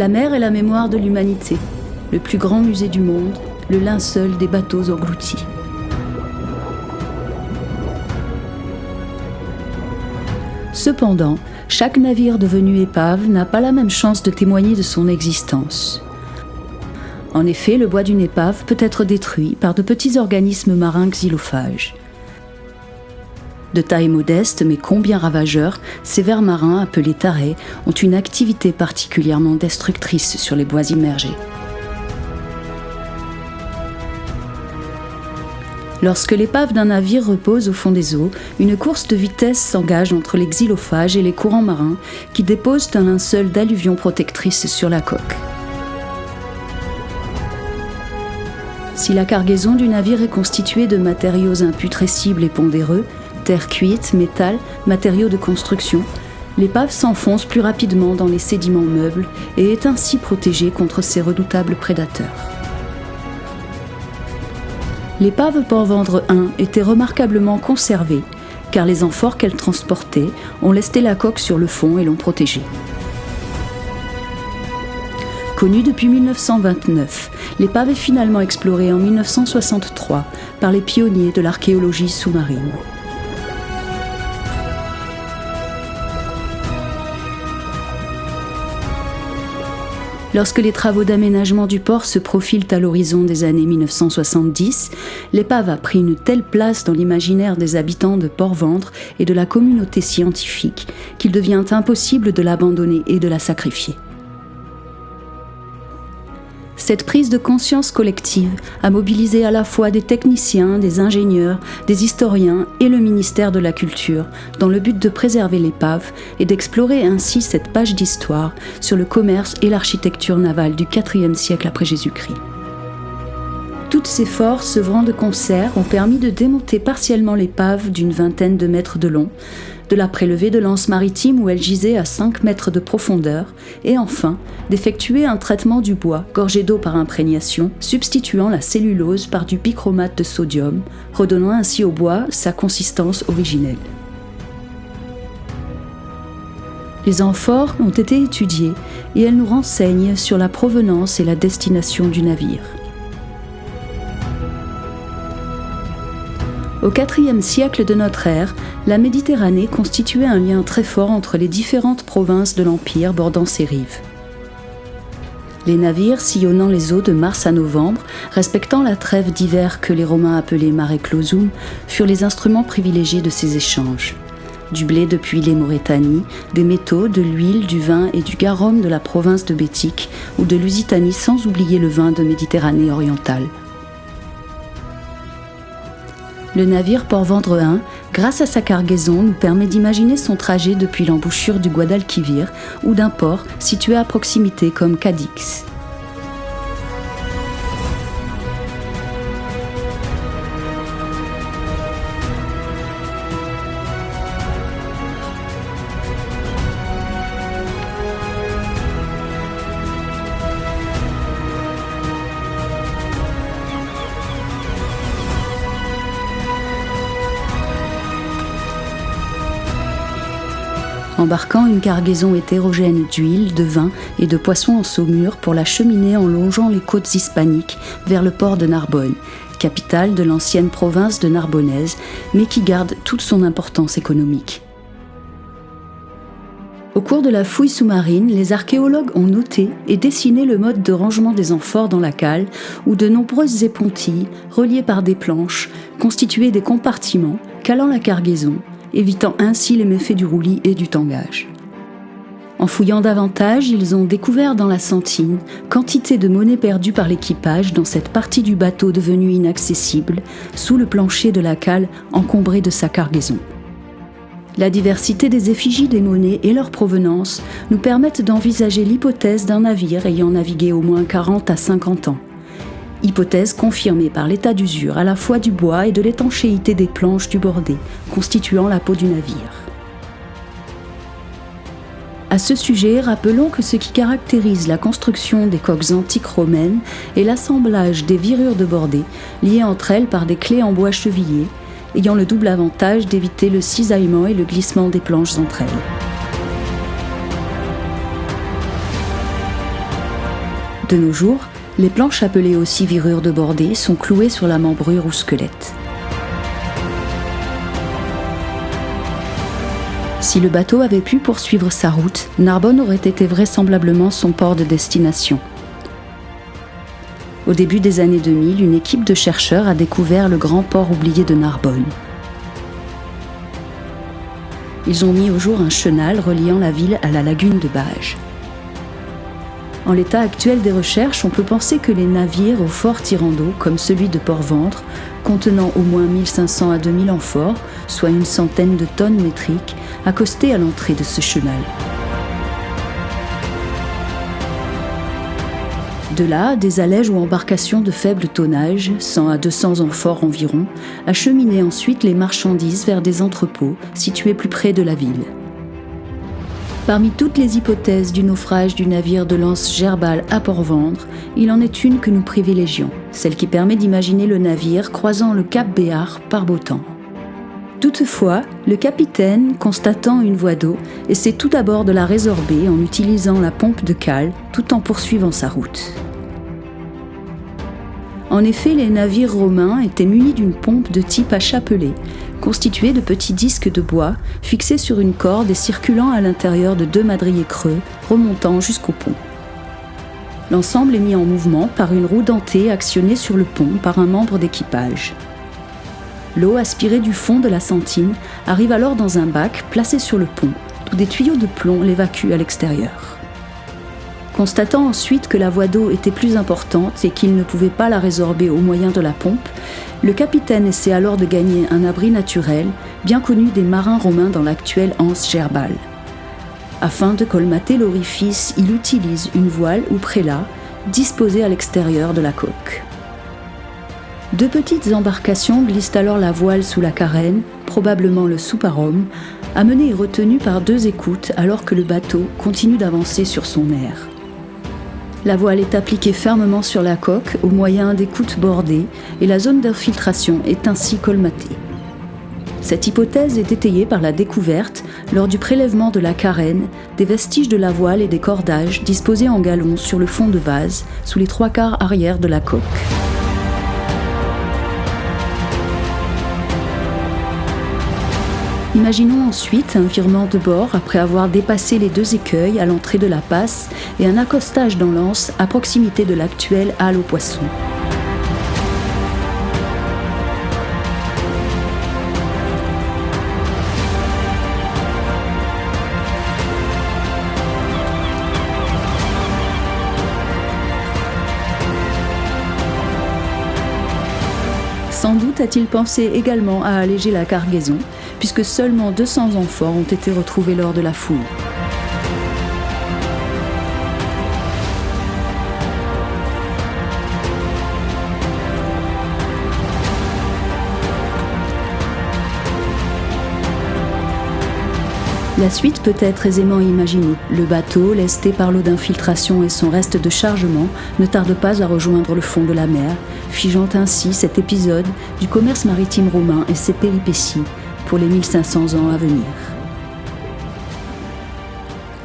La mer est la mémoire de l'humanité, le plus grand musée du monde, le linceul des bateaux engloutis. Cependant, chaque navire devenu épave n'a pas la même chance de témoigner de son existence. En effet, le bois d'une épave peut être détruit par de petits organismes marins xylophages. De taille modeste mais combien ravageurs, ces vers marins appelés tarés ont une activité particulièrement destructrice sur les bois immergés. Lorsque l'épave d'un navire repose au fond des eaux, une course de vitesse s'engage entre les xylophages et les courants marins qui déposent un linceul d'alluvions protectrices sur la coque. Si la cargaison du navire est constituée de matériaux imputrescibles et pondéreux, terre cuite, métal, matériaux de construction, l'épave s'enfonce plus rapidement dans les sédiments meubles et est ainsi protégée contre ces redoutables prédateurs. L'épave Port-Vendre 1 était remarquablement conservée, car les amphores qu'elle transportait ont lesté la coque sur le fond et l'ont protégée. Connue depuis 1929, l'épave est finalement explorée en 1963 par les pionniers de l'archéologie sous-marine. Lorsque les travaux d'aménagement du port se profilent à l'horizon des années 1970, l'épave a pris une telle place dans l'imaginaire des habitants de Port-Vendre et de la communauté scientifique qu'il devient impossible de l'abandonner et de la sacrifier. Cette prise de conscience collective a mobilisé à la fois des techniciens, des ingénieurs, des historiens et le ministère de la Culture dans le but de préserver l'épave et d'explorer ainsi cette page d'histoire sur le commerce et l'architecture navale du IVe siècle après Jésus-Christ. Toutes ces forces œuvrant de concert ont permis de démonter partiellement l'épave d'une vingtaine de mètres de long, de la prélever de l'anse maritime où elle gisait à 5 mètres de profondeur, et enfin d'effectuer un traitement du bois gorgé d'eau par imprégnation, substituant la cellulose par du bichromate de sodium, redonnant ainsi au bois sa consistance originelle. Les amphores ont été étudiées et elles nous renseignent sur la provenance et la destination du navire. Au IVe siècle de notre ère, la Méditerranée constituait un lien très fort entre les différentes provinces de l'Empire bordant ses rives. Les navires sillonnant les eaux de mars à novembre, respectant la trêve d'hiver que les Romains appelaient mare clausum, furent les instruments privilégiés de ces échanges. Du blé depuis les Mauritanies, des métaux, de l'huile, du vin et du garum de la province de Bétique ou de Lusitanie, sans oublier le vin de Méditerranée orientale. Le navire Port-Vendre 1, grâce à sa cargaison, nous permet d'imaginer son trajet depuis l'embouchure du Guadalquivir ou d'un port situé à proximité comme Cadix. Embarquant une cargaison hétérogène d'huile, de vin et de poissons en saumure pour la cheminer en longeant les côtes hispaniques vers le port de Narbonne, capitale de l'ancienne province de Narbonnaise, mais qui garde toute son importance économique. Au cours de la fouille sous-marine, les archéologues ont noté et dessiné le mode de rangement des amphores dans la cale, où de nombreuses épontilles, reliées par des planches, constituaient des compartiments, calant la cargaison, évitant ainsi les méfaits du roulis et du tangage. En fouillant davantage, ils ont découvert dans la sentine quantité de monnaie perdue par l'équipage dans cette partie du bateau devenue inaccessible, sous le plancher de la cale encombré de sa cargaison. La diversité des effigies des monnaies et leur provenance nous permettent d'envisager l'hypothèse d'un navire ayant navigué au moins 40 à 50 ans. Hypothèse confirmée par l'état d'usure à la fois du bois et de l'étanchéité des planches du bordé, constituant la peau du navire. À ce sujet, rappelons que ce qui caractérise la construction des coques antiques romaines est l'assemblage des virures de bordée, liées entre elles par des clés en bois chevillées, ayant le double avantage d'éviter le cisaillement et le glissement des planches entre elles. De nos jours, les planches appelées aussi virures de bordée sont clouées sur la membrure ou squelette. Si le bateau avait pu poursuivre sa route, Narbonne aurait été vraisemblablement son port de destination. Au début des années 2000, une équipe de chercheurs a découvert le grand port oublié de Narbonne. Ils ont mis au jour un chenal reliant la ville à la lagune de Bages. En l'état actuel des recherches, on peut penser que les navires au fort tirant d'eau, comme celui de Port-Ventre, contenant au moins 1500 à 2000 amphores, soit une centaine de tonnes métriques, accostés à l'entrée de ce chenal. De là, des allèges ou embarcations de faible tonnage, 100 à 200 amphores environ, acheminaient ensuite les marchandises vers des entrepôts situés plus près de la ville. Parmi toutes les hypothèses du naufrage du navire de lance Gerbal à Port-Ventre, il en est une que nous privilégions, celle qui permet d'imaginer le navire croisant le cap Béart par beau temps. Toutefois, le capitaine, constatant une voie d'eau, essaie tout d'abord de la résorber en utilisant la pompe de cale tout en poursuivant sa route. En effet, les navires romains étaient munis d'une pompe de type à chapelet, constituée de petits disques de bois fixés sur une corde et circulant à l'intérieur de 2 madriers creux remontant jusqu'au pont. L'ensemble est mis en mouvement par une roue dentée actionnée sur le pont par un membre d'équipage. L'eau aspirée du fond de la sentine arrive alors dans un bac placé sur le pont, d'où des tuyaux de plomb l'évacuent à l'extérieur. Constatant ensuite que la voie d'eau était plus importante et qu'il ne pouvait pas la résorber au moyen de la pompe, le capitaine essaie alors de gagner un abri naturel, bien connu des marins romains dans l'actuelle anse Gerbal. Afin de colmater l'orifice, il utilise une voile ou prélat disposée à l'extérieur de la coque. 2 petites embarcations glissent alors la voile sous la carène, probablement le souparum, amené et retenu par 2 écoutes alors que le bateau continue d'avancer sur son aire. La voile est appliquée fermement sur la coque au moyen d'écoutes bordées et la zone d'infiltration est ainsi colmatée. Cette hypothèse est étayée par la découverte, lors du prélèvement de la carène, des vestiges de la voile et des cordages disposés en galons sur le fond de vase, sous les 3/4 arrière de la coque. Imaginons ensuite un virement de bord après avoir dépassé les 2 écueils à l'entrée de la passe et un accostage dans l'anse à proximité de l'actuelle halle aux poissons. Sans doute a-t-il pensé également à alléger la cargaison, puisque seulement 200 amphores ont été retrouvés lors de la fouille. La suite peut être aisément imaginée. Le bateau, lesté par l'eau d'infiltration et son reste de chargement, ne tarde pas à rejoindre le fond de la mer, figeant ainsi cet épisode du commerce maritime romain et ses péripéties pour les 1500 ans à venir.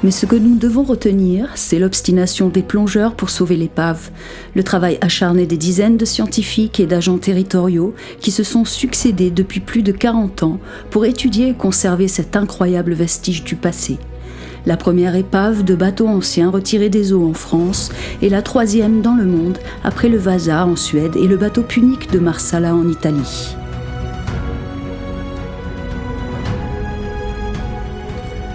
Mais ce que nous devons retenir, c'est l'obstination des plongeurs pour sauver l'épave, le travail acharné des dizaines de scientifiques et d'agents territoriaux qui se sont succédés depuis plus de 40 ans pour étudier et conserver cet incroyable vestige du passé. La première épave de bateaux anciens retirés des eaux en France et la 3e dans le monde après le Vasa en Suède et le bateau punique de Marsala en Italie.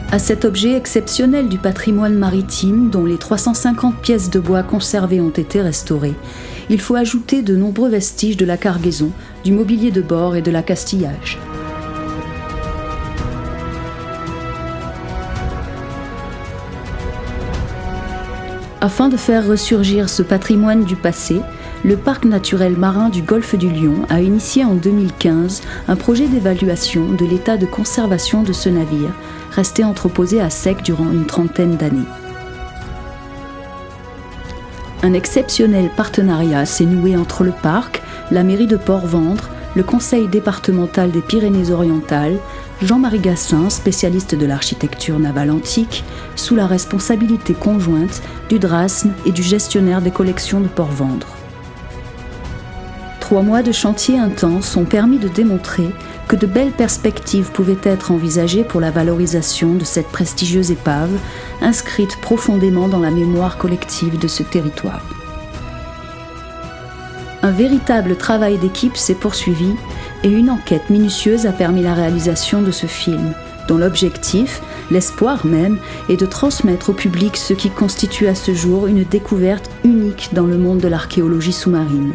À cet objet exceptionnel du patrimoine maritime, dont les 350 pièces de bois conservées ont été restaurées, il faut ajouter de nombreux vestiges de la cargaison, du mobilier de bord et de l'accastillage. Afin de faire ressurgir ce patrimoine du passé, le Parc naturel marin du Golfe du Lion a initié en 2015 un projet d'évaluation de l'état de conservation de ce navire, resté entreposé à sec durant une 30aine d'années. Un exceptionnel partenariat s'est noué entre le parc, la mairie de Port-Ventre, le conseil départemental des Pyrénées-Orientales, Jean-Marie Gassin, spécialiste de l'architecture navale antique, sous la responsabilité conjointe du Drasme et du gestionnaire des collections de Port-Vendre. 3 mois de chantier intense ont permis de démontrer que de belles perspectives pouvaient être envisagées pour la valorisation de cette prestigieuse épave, inscrite profondément dans la mémoire collective de ce territoire. Un véritable travail d'équipe s'est poursuivi et une enquête minutieuse a permis la réalisation de ce film, dont l'objectif, l'espoir même, est de transmettre au public ce qui constitue à ce jour une découverte unique dans le monde de l'archéologie sous-marine.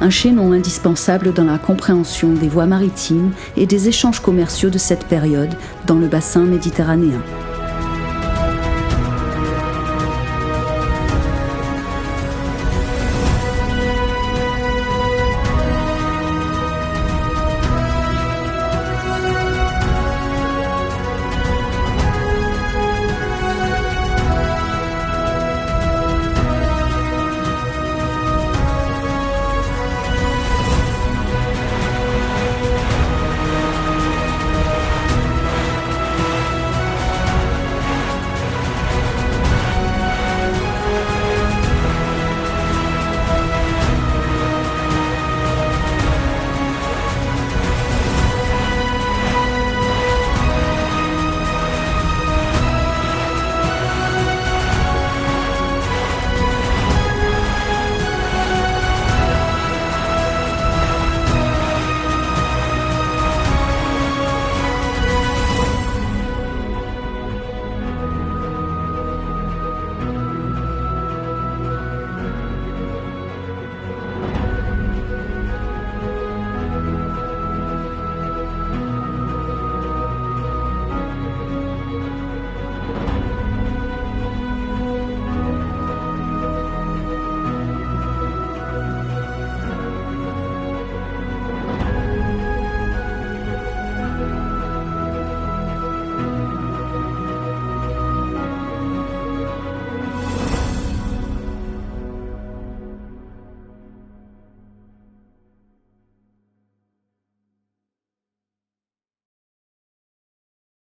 Un chaînon indispensable dans la compréhension des voies maritimes et des échanges commerciaux de cette période dans le bassin méditerranéen.